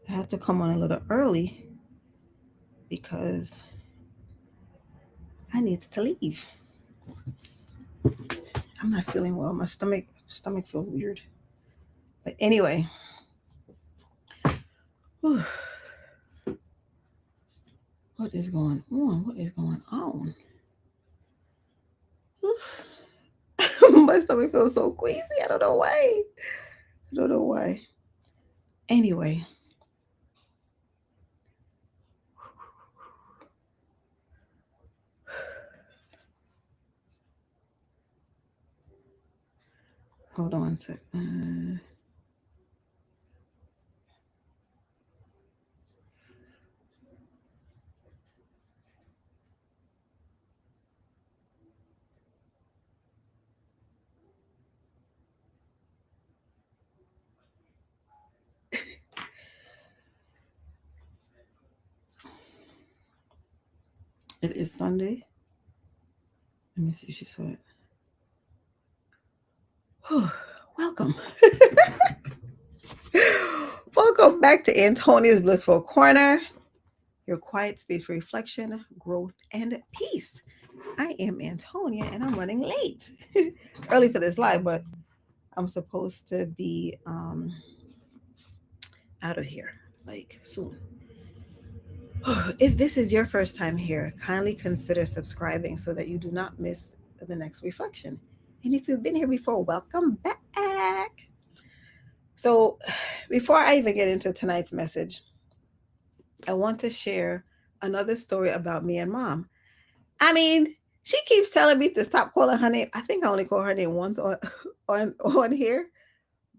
I had to come on a little early because I need to leave. I'm not feeling well. My stomach feels weird. But anyway, whew, what is going on? What is going on? My stomach feels so queasy. I don't know why. I don't know why. Anyway, hold on a sec. It is Sunday. Let me see if she saw it. Welcome. Welcome back to Antonia's Blissful Corner, your quiet space for reflection, growth, and peace. I am Antonia and I'm running late. Early for this live, but I'm supposed to be out of here like soon. If this is your first time here, kindly consider subscribing so that you do not miss the next reflection. And if you've been here before, welcome back. So, before I even get into tonight's message, I want to share another story about me and mom. I mean, she keeps telling me to stop calling her name. I think I only call her name once on here,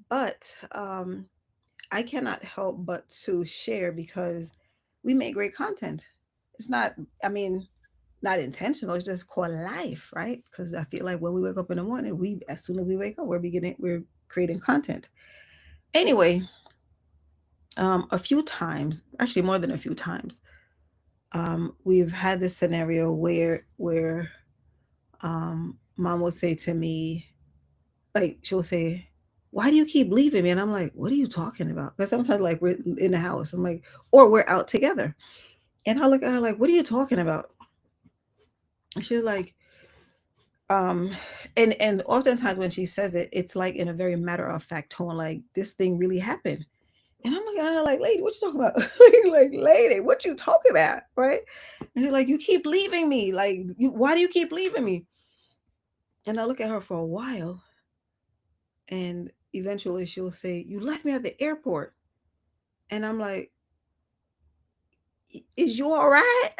but um, I cannot help but to share because we make great content. It's not, I mean, not intentional. It's just called life, right? Because I feel like when we wake up in the morning, as soon as we wake up, we're creating content. Anyway, a few times, actually more than a few times, we've had this scenario where mom will say to me, like she'll say, "Why do you keep leaving me?" And I'm like, "What are you talking about?" Because sometimes like we're in the house, I'm like, or we're out together, and I look at her like, "What are you talking about?" And she's like, um, and oftentimes when she says it, it's like in a very matter of fact tone, like this thing really happened. And I'm looking at her like, "Lady, what you talking about?" like, "Lady, what you talking about?" Right? And you're like, "You keep leaving me. Like, why do you keep leaving me?" And I look at her for a while, and eventually she'll say, "You left me at the airport." And I'm like, "Is you all right?"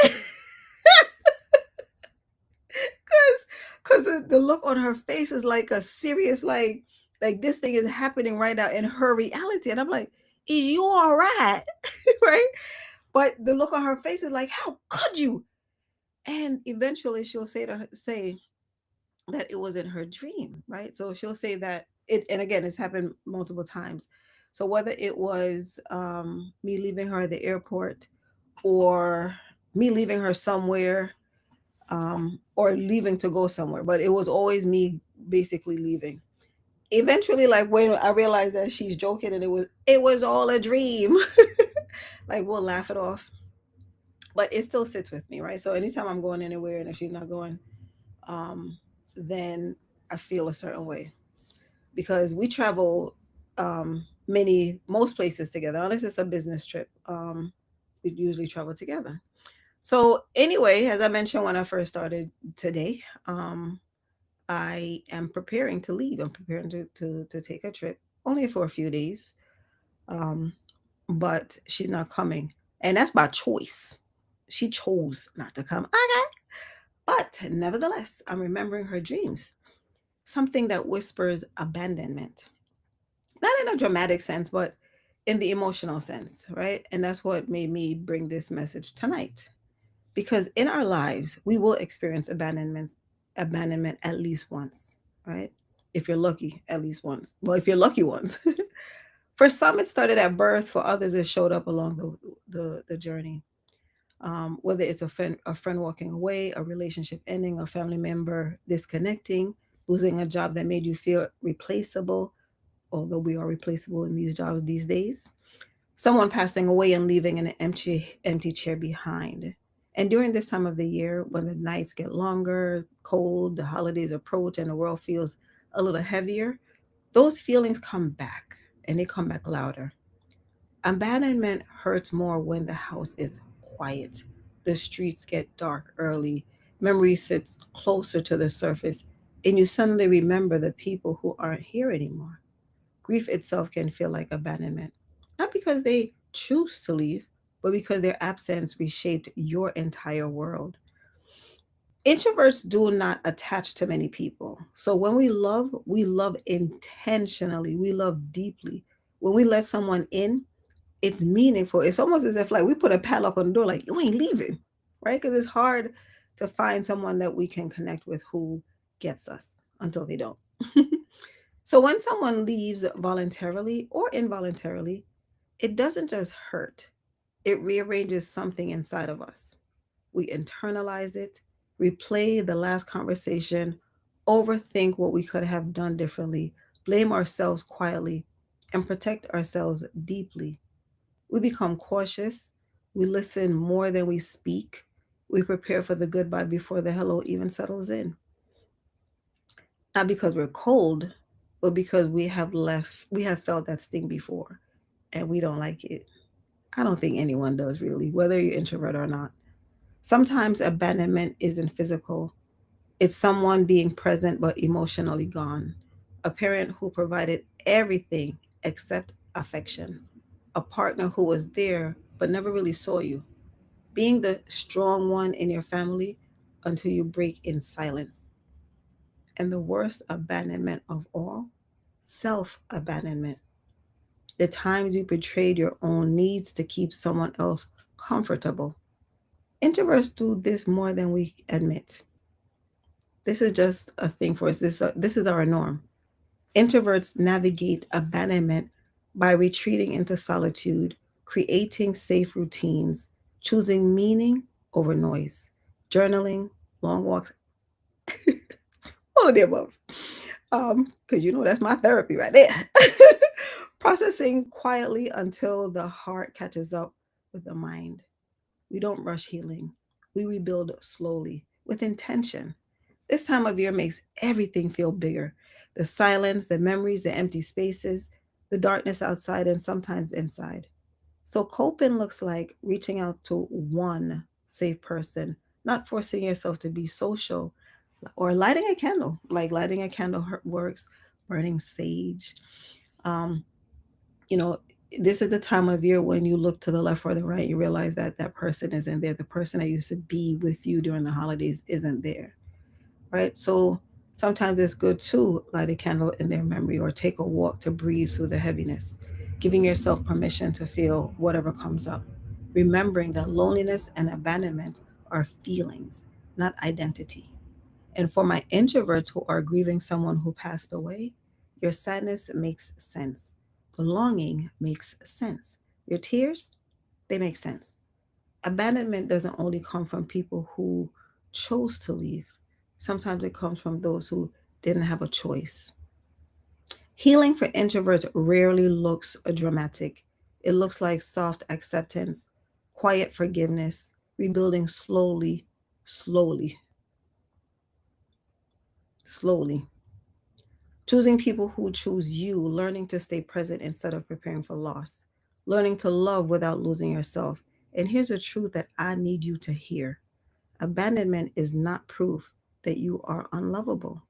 Because the look on her face is like a serious, like this thing is happening right now in her reality. And I'm like, "Is you all right?" right? But the look on her face is like, "How could you?" And eventually she'll say that it was in her dream, right? So she'll say that it, and again, it's happened multiple times. So whether it was me leaving her at the airport, or me leaving her somewhere, or leaving to go somewhere, but it was always me basically leaving. Eventually, like when I realized that she's joking and it was all a dream, like we'll laugh it off, but it still sits with me, right? So anytime I'm going anywhere and if she's not going, um, then I feel a certain way because we travel most places together, unless it's a business trip. We usually travel together. So anyway, as I mentioned when I first started today, I am preparing to leave. I'm preparing to take a trip, only for a few days. Um, but she's not coming, and that's by choice. She chose not to come. Okay, but nevertheless, I'm remembering her dreams. Something that whispers abandonment, not in a dramatic sense, but in the emotional sense, right? And that's what made me bring this message tonight. Because in our lives, we will experience abandonment at least once, right? If you're lucky, at least once. Well, if you're lucky once. For some, it started at birth. For others, it showed up along the journey. Whether it's a friend walking away, a relationship ending, a family member disconnecting, losing a job that made you feel replaceable, although we are replaceable in these jobs these days. someone passing away and leaving an empty chair behind. And during this time of the year, when the nights get longer, cold, the holidays approach, and the world feels a little heavier, those feelings come back, and they come back louder. Abandonment hurts more when the house is quiet, the streets get dark early, memory sits closer to the surface, and you suddenly remember the people who aren't here anymore. Grief itself can feel like abandonment, not because they choose to leave, but because their absence reshaped your entire world. Introverts do not attach to many people. So when we love intentionally, we love deeply. When we let someone in, it's meaningful. It's almost as if like we put a padlock on the door, like you ain't leaving, right? Because it's hard to find someone that we can connect with who gets us until they don't. So when someone leaves voluntarily or involuntarily, it doesn't just hurt, it rearranges something inside of us. We internalize it, replay the last conversation, overthink what we could have done differently, blame ourselves quietly, and protect ourselves deeply. We become cautious, we listen more than we speak, we prepare for the goodbye before the hello even settles in. Not because we're cold, but because we have felt that sting before and we don't like it. I don't think anyone does really, whether you're introvert or not. Sometimes abandonment isn't physical, it's someone being present but emotionally gone. A parent who provided everything except affection. A partner who was there but never really saw you. Being the strong one in your family until you break in silence. And the worst abandonment of all, self abandonment. The times you betrayed your own needs to keep someone else comfortable. Introverts do this more than we admit. This is just a thing for us. This is our norm. Introverts navigate abandonment by retreating into solitude, creating safe routines, choosing meaning over noise, journaling, long walks, all of the above. Because you know that's my therapy right there. Processing quietly until the heart catches up with the mind. We don't rush healing. We rebuild slowly with intention. This time of year makes everything feel bigger. The silence, the memories, the empty spaces, the darkness outside and sometimes inside. So coping looks like reaching out to one safe person, not forcing yourself to be social, or lighting a candle. Like lighting a candle works, burning sage. Um, you know, this is the time of year when you look to the left or the right, you realize that that person isn't there. The person that used to be with you during the holidays isn't there, right? So sometimes it's good to light a candle in their memory or take a walk to breathe through the heaviness, giving yourself permission to feel whatever comes up. Remembering that loneliness and abandonment are feelings, not identity. And for my introverts who are grieving someone who passed away, your sadness makes sense. The longing makes sense. Your tears, they make sense. Abandonment doesn't only come from people who chose to leave, sometimes it comes from those who didn't have a choice. Healing for introverts rarely looks dramatic. It looks like soft acceptance, quiet forgiveness, rebuilding slowly, slowly, slowly. Choosing people who choose you, learning to stay present instead of preparing for loss, learning to love without losing yourself. And here's a truth that I need you to hear: abandonment is not proof that you are unlovable,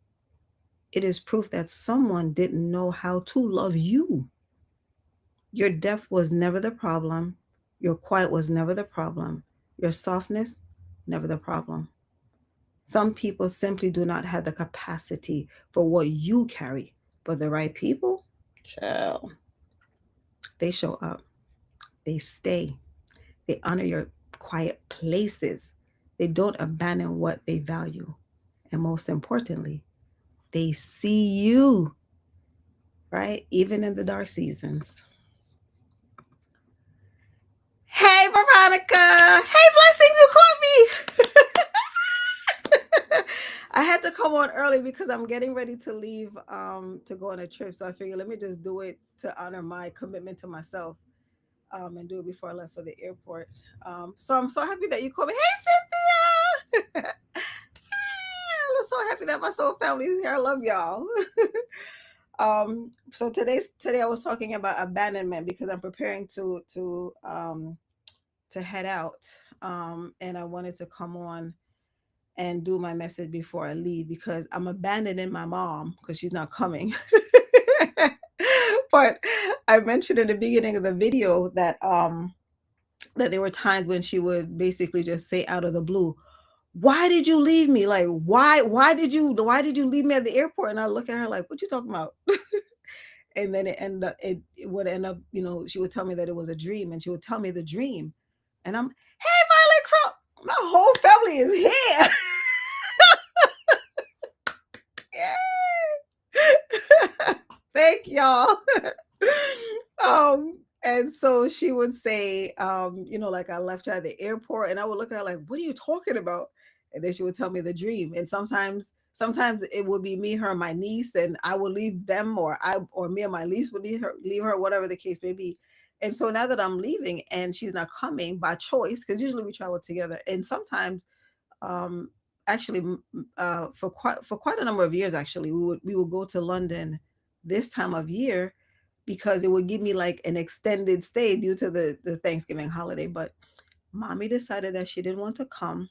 it is proof that someone didn't know how to love you. Your depth was never the problem, your quiet was never the problem, your softness, never the problem. Some people simply do not have the capacity for what you carry, but the right people, child, they show up, they stay, they honor your quiet places, they don't abandon what they value, and most importantly, they see you, right? Even in the dark seasons. Hey, Veronica! Hey, Blessings, you caught me! I had to come on early because I'm getting ready to leave to go on a trip. So I figured let me just do it to honor my commitment to myself. and do it before I left for the airport. So I'm so happy that you called me. Hey, Cynthia! I'm so happy that my soul family is here. I love y'all. So today I was talking about abandonment because I'm preparing to head out. And I wanted to come on and do my message before I leave because I'm abandoning my mom because she's not coming. But I mentioned in the beginning of the video that there were times when she would basically just say out of the blue, "Why did you leave me? Like why did you leave me at the airport?" And I look at her like, "What you talking about?" And then it would end up, she would tell me that it was a dream, and she would tell me the dream, and I'm, "Hey, Violet Crow, my whole family is here." Yeah. Thank y'all. And so she would say, like I left her at the airport, and I would look at her like, "What are you talking about?" And then she would tell me the dream. And sometimes it would be me, her, and my niece, and I would leave them, or me and my niece would leave her, whatever the case may be. And so now that I'm leaving and she's not coming by choice, because usually we travel together, and sometimes um actually for quite a number of years, actually we would go to London this time of year because it would give me like an extended stay due to the Thanksgiving holiday. But mommy decided that she didn't want to come,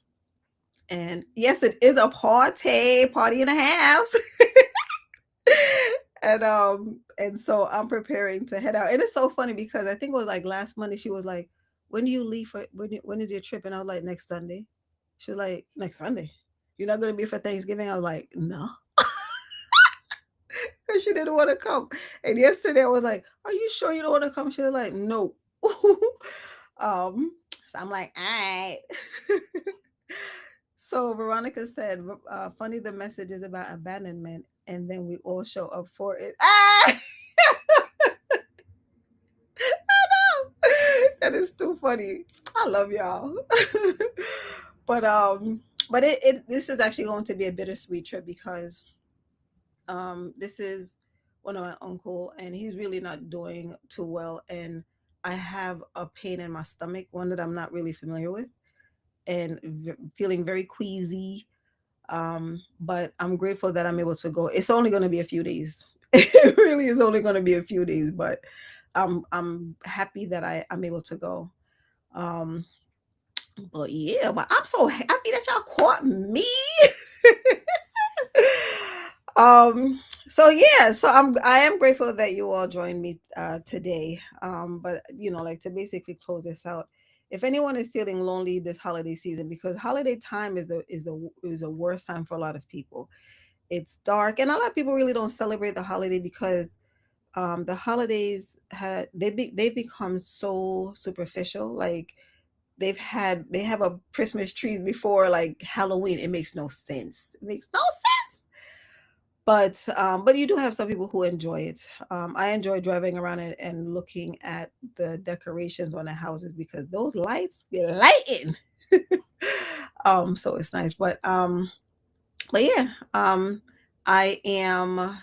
and yes, it is a party and a half. And so I'm preparing to head out, and it's so funny because I think it was like last Monday she was like, "When do you leave for when is your trip?" And I was like, "Next Sunday." She was like, "Next Sunday? You're not gonna be for Thanksgiving?" I was like, "No." Because she didn't want to come. And yesterday I was like, "Are you sure you don't want to come?" She was like, "No." So I'm like, "All right." So Veronica said, "Funny, the message is about abandonment, and then we all show up for it." Ah! That is too funny. I love y'all. but this is actually going to be a bittersweet trip because this is one of my uncle, and he's really not doing too well, and I have a pain in my stomach, one that I'm not really familiar with, and feeling very queasy. But I'm grateful that I'm able to go. It's only going to be a few days. It really is only going to be a few days, but I'm happy that I'm able to go. Um, but yeah, but I'm so happy that y'all caught me. um, so yeah, so I am grateful that you all joined me today. But like, to basically close this out, if anyone is feeling lonely this holiday season, because holiday time is the worst time for a lot of people. It's dark, and a lot of people really don't celebrate the holiday because the holidays they've become so superficial. Like, they have a Christmas trees before like Halloween. It makes no sense. It makes no sense. But you do have some people who enjoy it. I enjoy driving around and looking at the decorations on the houses because those lights be lighting. So it's nice. But yeah, I am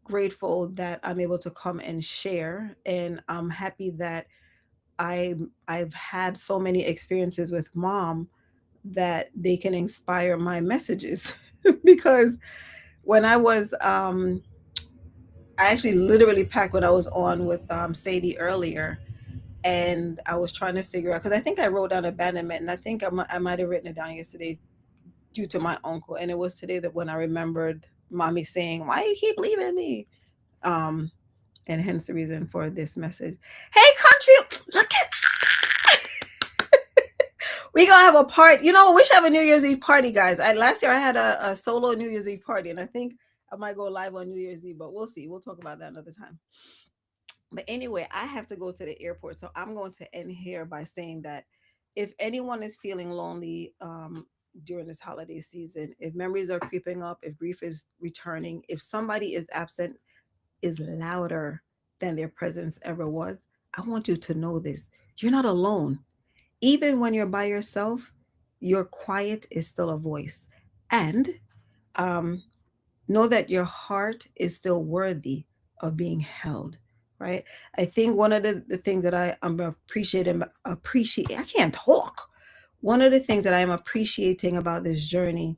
grateful that I'm able to come and share, and I'm happy that I've had so many experiences with mom that they can inspire my messages. Because when I actually literally packed what I was on with Sadie earlier, and I was trying to figure out, because I think I wrote down abandonment, and I think I might have written it down yesterday due to my uncle, and it was today that when I remembered mommy saying, "Why you keep leaving me?" Um, and hence the reason for this message. Hey, country, look at we gonna have a party. We should have a New Year's Eve party, guys. Last year I had a solo New Year's Eve party, and I think I might go live on New Year's Eve, but we'll see. We'll talk about that another time. But anyway, I have to go to the airport, so I'm going to end here by saying that if anyone is feeling lonely during this holiday season, if memories are creeping up, if grief is returning, if somebody is absent is louder than their presence ever was, I want you to know this: you're not alone. Even when you're by yourself, your quiet is still a voice. And um, know that your heart is still worthy of being held, right? I think one of the things that I'm appreciate I can't talk. One of the things that I am appreciating about this journey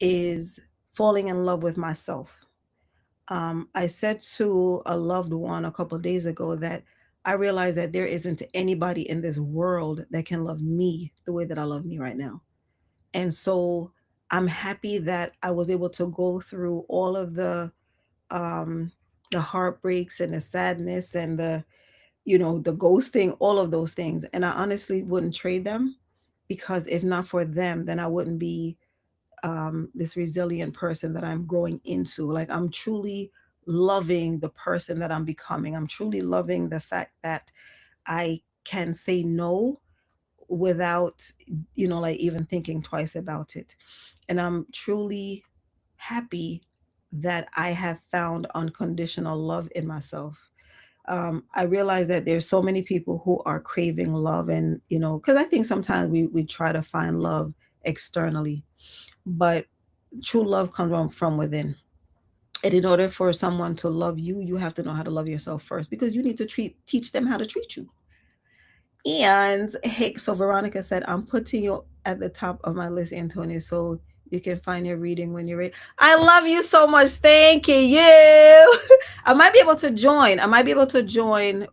is falling in love with myself. I said to a loved one a couple of days ago that I realized that there isn't anybody in this world that can love me the way that I love me right now. And so I'm happy that I was able to go through all of um the heartbreaks and the sadness and the ghosting, all of those things. And I honestly wouldn't trade them, because if not for them, then I wouldn't be this resilient person that I'm growing into. Like, I'm truly loving the person that I'm becoming. I'm truly loving the fact that I can say no without, like even thinking twice about it. And I'm truly happy that I have found unconditional love in myself. I realize that there's so many people who are craving love, and because I think sometimes we try to find love externally, but true love comes from within. And in order for someone to love you, you have to know how to love yourself first, because you need to teach them how to treat you. And hey, so Veronica said, I'm putting you at the top of my list, Antonio, so you can find your reading when you're ready. I love you so much. Thank you. I might be able to join. I might be able to join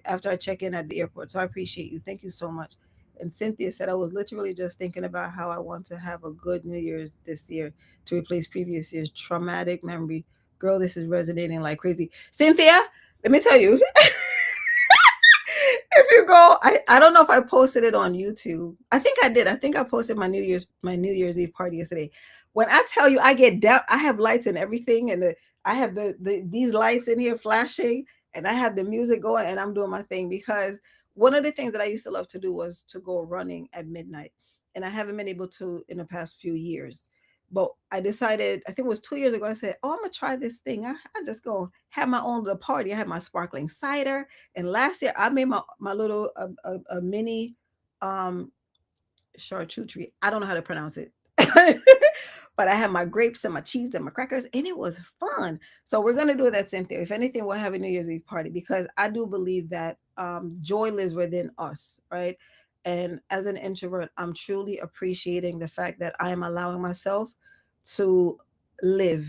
after I check in at the airport. So I appreciate you. Thank you so much. And Cynthia said, I was literally just thinking about how I want to have a good New Year's this year to replace previous year's traumatic memory. Girl, this is resonating like crazy. Cynthia, let me tell you, if you go, I don't know if I posted it on YouTube. I think I did. I think I posted my New Year's Eve party yesterday. When I tell you, I get down, I have lights and everything, and I have these lights in here flashing, and I have the music going, and I'm doing my thing, because one of the things that I used to love to do was to go running at midnight, and I haven't been able to in the past few years. But I decided, I think it was 2 years ago, I said, oh, I'm gonna try this thing. I just go have my own little party. I had my sparkling cider, and last year I made my little a mini um charcuterie. I don't know how to pronounce it. But I had my grapes and my cheese and my crackers, and it was fun. So we're gonna do that, Cynthia. If anything, we'll have a New Year's Eve party, because I do believe that joy lives within us, right? And as an introvert, I'm truly appreciating the fact that I am allowing myself to live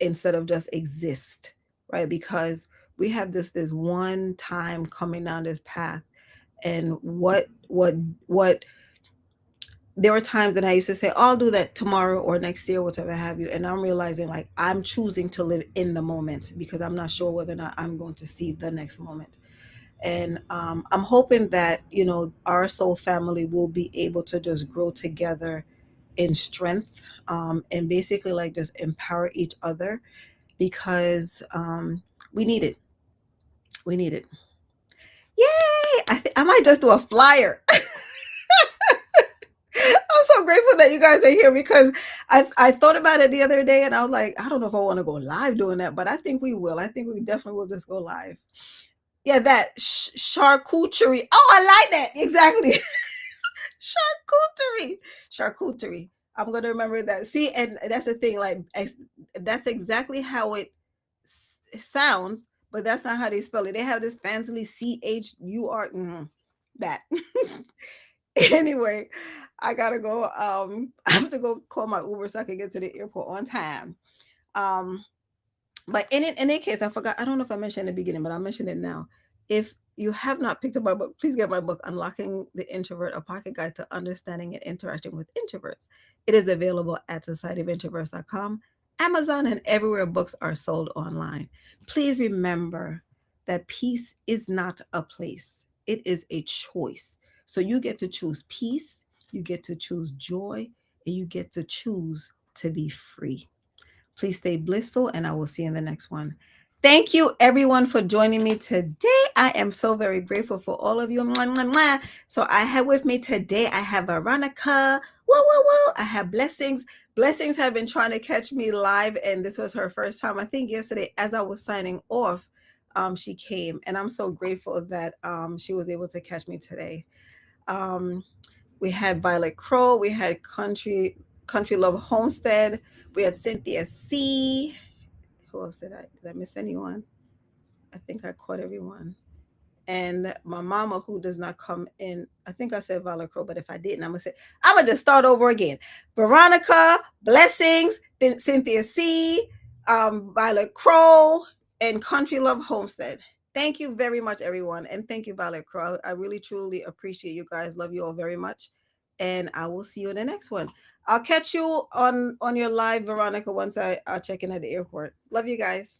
instead of just exist, right? Because we have this one time coming down this path, and what there were times that I used to say, oh, I'll do that tomorrow or next year, whatever have you. And I'm realizing, like, I'm choosing to live in the moment, because I'm not sure whether or not I'm going to see the next moment. And I'm hoping that, our soul family will be able to just grow together in strength, and basically, like, just empower each other, because we need it. We need it. Yay! I might just do a flyer. I'm so grateful that you guys are here, because I thought about it the other day, and I was like, I don't know if I want to go live doing that, but I think we will. I think we definitely will just go live. Yeah, that charcuterie. Oh, I like that. Exactly. Charcuterie. Charcuterie. I'm going to remember that. See, and that's the thing. Like, that's exactly how it sounds, but that's not how they spell it. They have this fancy CHUR. That. Anyway, I gotta go. I have to go call my Uber so I can get to the airport on time. Um, but in any case, I forgot. I don't know if I mentioned in the beginning, but I'll mention it now. If you have not picked up my book, please get my book, Unlocking the Introvert, a pocket guide to understanding and interacting with introverts. It is available at societyofintroverts.com, Amazon, and everywhere books are sold online. Please remember that peace is not a place, it is a choice. So you get to choose peace, you get to choose joy, and you get to choose to be free. Please stay blissful, and I will see you in the next one. Thank you, everyone, for joining me today. I am so very grateful for all of you. Mwah, mwah, mwah. So I have with me today, I have Veronica. Whoa, whoa, whoa. I have Blessings. Blessings have been trying to catch me live, and this was her first time. I think yesterday, as I was signing off, she came, and I'm so grateful that she was able to catch me today. Um, we had Violet Crow, we had Country Love Homestead, we had Cynthia C. Who else did I miss anyone? I think I caught everyone. And my mama, who does not come in. I think I said Violet Crow, but if I didn't, I'm gonna just start over again. Veronica, blessings, then Cynthia C, Violet Crow, and Country Love Homestead. Thank you very much, everyone, and thank you, Violet Crow. I really truly appreciate you guys. Love you all very much, and I will see you in the next one. I'll catch you on your live, Veronica, once I check in at the airport. Love you guys.